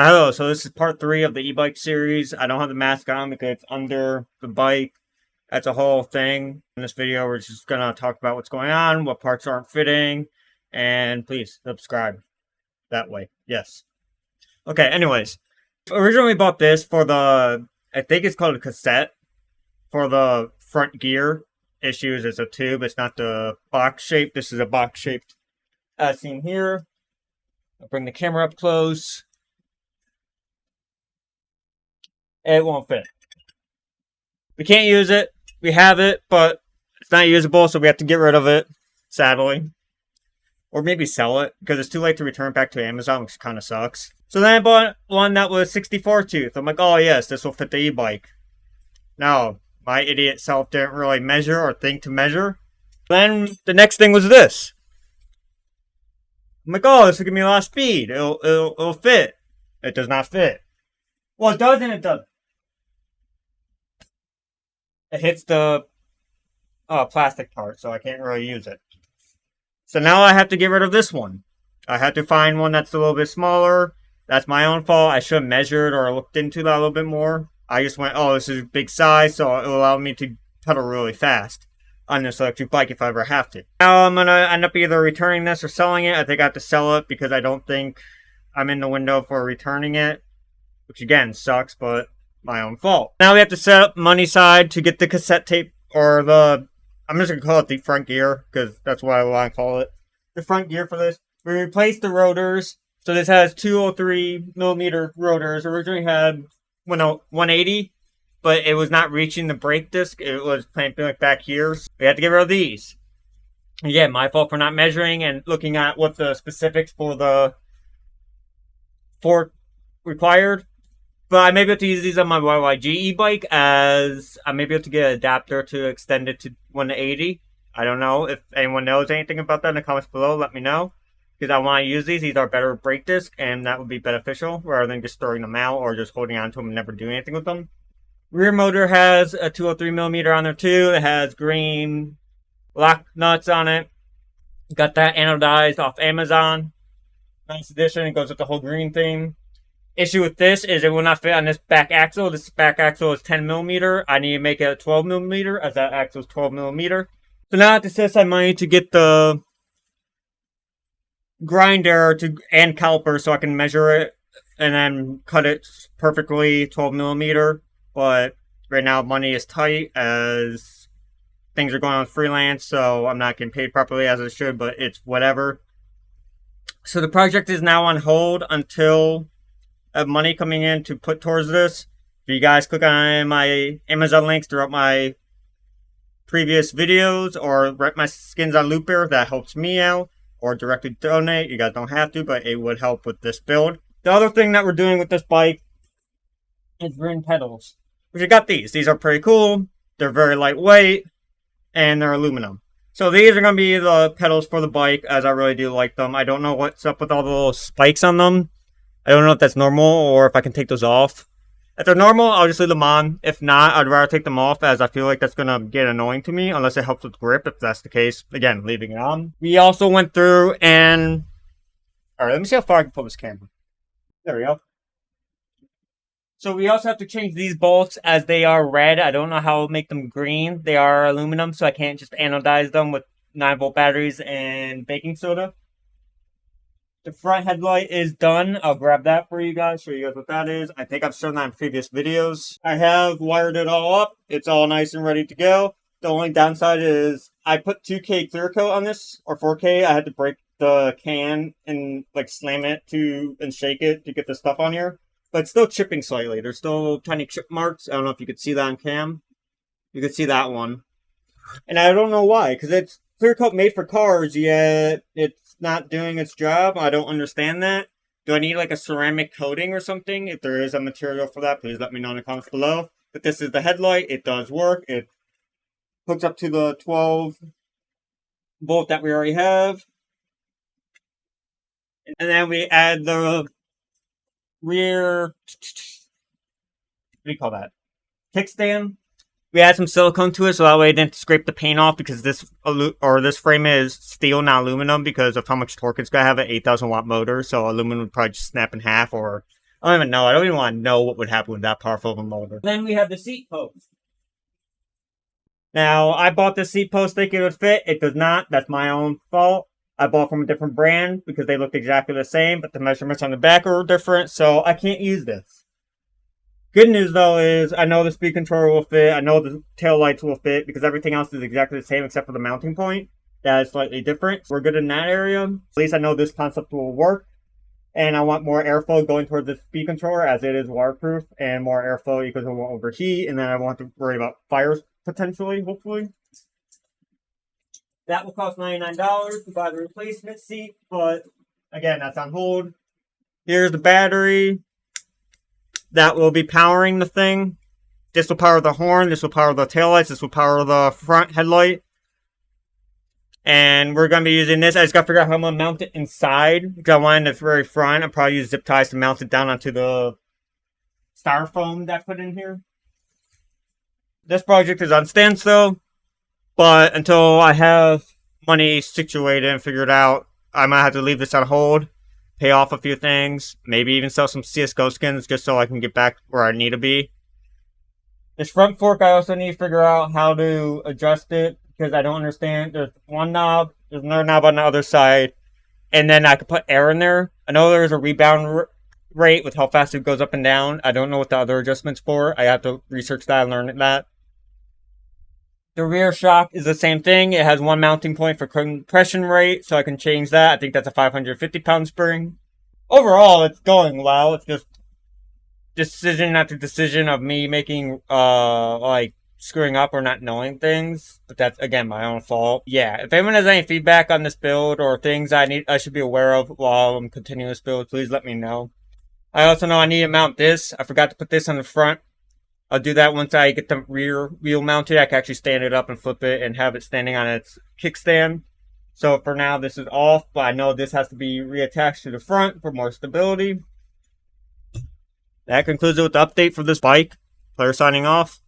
Hello, so this is part 3 of the e-bike series. I don't have the mask on because it's under the bike. That's a whole thing. In this video, we're just gonna talk about what's going on, what parts aren't fitting, and please subscribe that way. Yes. Okay, anyways. Originally bought this for I think it's called a cassette, for the front gear issues. It's a tube, it's not the box shape. This is a box shaped as seen here. I'll bring the camera up close. It won't fit. We can't use it. We have it, but it's not usable, so we have to get rid of it, sadly. Or maybe sell it, because it's too late to return it back to Amazon, which kind of sucks. So then I bought one that was 64 tooth. I'm like, oh yes, this will fit the e-bike. No, my idiot self didn't really measure or think to measure. Then the next thing was this. I'm like, oh, this will give me a lot of speed. It'll fit. It does not fit. Well, it does and it doesn't. It hits the plastic part, so I can't really use it. So now I have to get rid of this one. I have to find one that's a little bit smaller. That's my own fault. I should have measured or looked into that a little bit more. I just went, oh, this is a big size, so it'll allow me to pedal really fast on this electric bike if I ever have to. Now I'm going to end up either returning this or selling it. I think I have to sell it because I don't think I'm in the window for returning it. Which again, sucks, but my own fault. Now we have to set up money side to get the cassette tape, or I'm just going to call it the front gear, because that's what I want to call it. The front gear for this. We replaced the rotors. So this has 203mm rotors. Originally had 180, but it was not reaching the brake disc. It was clamping like back here. So we had to get rid of these. Again, my fault for not measuring and looking at what the specifics for the fork required. But I may be able to use these on my YYG e-bike, as I may be able to get an adapter to extend it to 180. I don't know. If anyone knows anything about that in the comments below, let me know. Because I want to use these. These are better brake discs, and that would be beneficial, rather than just throwing them out or just holding on to them and never doing anything with them. Rear motor has a 203mm on there too. It has green lock nuts on it. Got that anodized off Amazon. Nice addition. It goes with the whole green thing. Issue with this is it will not fit on this back axle. This back axle is 10mm. I need to make it 12mm, as that axle is 12mm. So now I have to set aside money to get the grinder and caliper so I can measure it and then cut it perfectly 12mm. But right now money is tight as things are going on freelance, so I'm not getting paid properly as I should, but it's whatever. So the project is now on hold until I have money coming in to put towards this. If you guys click on my Amazon links throughout my previous videos, or rent my skins on Looper, that helps me out, or directly donate. You guys don't have to, but it would help with this build. The other thing that we're doing with this bike is rim pedals. Which I got these. These are pretty cool. They're very lightweight, and they're aluminum. So these are going to be the pedals for the bike, as I really do like them. I don't know what's up with all the little spikes on them. I don't know if that's normal or if I can take those off. If they're normal, I'll just leave them on. If not, I'd rather take them off, as I feel like that's going to get annoying to me, unless it helps with grip. If that's the case, again, leaving it on. We also went through and... Alright, let me see how far I can pull this camera. There we go. So we also have to change these bolts, as they are red. I don't know how to make them green. They are aluminum, so I can't just anodize them with 9-volt batteries and baking soda. The front headlight is done. I'll grab that for you guys, show you guys what that is. I think I've shown that in previous videos. I have wired it all up. It's all nice and ready to go. The only downside is I put 2K clear coat on this, or 4K. I had to break the can and like slam it and shake it to get the stuff on here. But it's still chipping slightly. There's still tiny chip marks. I don't know if you could see that on cam. You could see that one. And I don't know why, because it's clear coat made for cars, yet it's not doing its job. I don't understand that. Do I need like a ceramic coating or something? If there is a material for that, please let me know in the comments below. But this is the headlight. It does work. It hooks up to the 12-volt that we already have. And then we add the rear... What do you call that? Kickstand. We add some silicone to it so that way it didn't scrape the paint off, because this frame is steel, not aluminum, because of how much torque it's going to have. An 8,000 watt motor, so aluminum would probably just snap in half or I don't even know. I don't even want to know what would happen with that powerful of a motor. Then we have the seat post. Now, I bought this seat post thinking it would fit. It does not. That's my own fault. I bought from a different brand because they looked exactly the same, but the measurements on the back are different, so I can't use this. Good news, though, is I know the speed controller will fit. I know the tail lights will fit because everything else is exactly the same except for the mounting point. That is slightly different. So we're good in that area. At least I know this concept will work. And I want more airflow going towards the speed controller as it is waterproof, and more airflow because it won't overheat, and then I won't have to worry about fires potentially, hopefully. That will cost $99 to buy the replacement seat, but again, that's on hold. Here's the battery that will be powering the thing. This will power the horn, this will power the taillights, this will power the front headlight. And we're going to be using this. I just got to figure out how I'm going to mount it inside, because I want it at the very front. I'll probably use zip ties to mount it down onto the styrofoam that I put in here. This project is on standstill, but until I have money situated and figured out, I might have to leave this on hold, pay off a few things, maybe even sell some CSGO skins just so I can get back where I need to be. This front fork, I also need to figure out how to adjust it because I don't understand. There's one knob, there's another knob on the other side, and then I could put air in there. I know there's a rebound rate with how fast it goes up and down. I don't know what the other adjustment's for. I have to research that and learn that. The rear shock is the same thing. It has one mounting point for compression rate, so I can change that. I think that's a 550-pound spring. Overall, it's going well. It's just decision after decision of me making, screwing up or not knowing things. But that's, again, my own fault. Yeah, if anyone has any feedback on this build or things I should be aware of while I'm continuing this build, please let me know. I also know I need to mount this. I forgot to put this on the front. I'll do that once I get the rear wheel mounted. I can actually stand it up and flip it and have it standing on its kickstand. So for now, this is off, but I know this has to be reattached to the front for more stability. That concludes it with the update for this bike. Player signing off.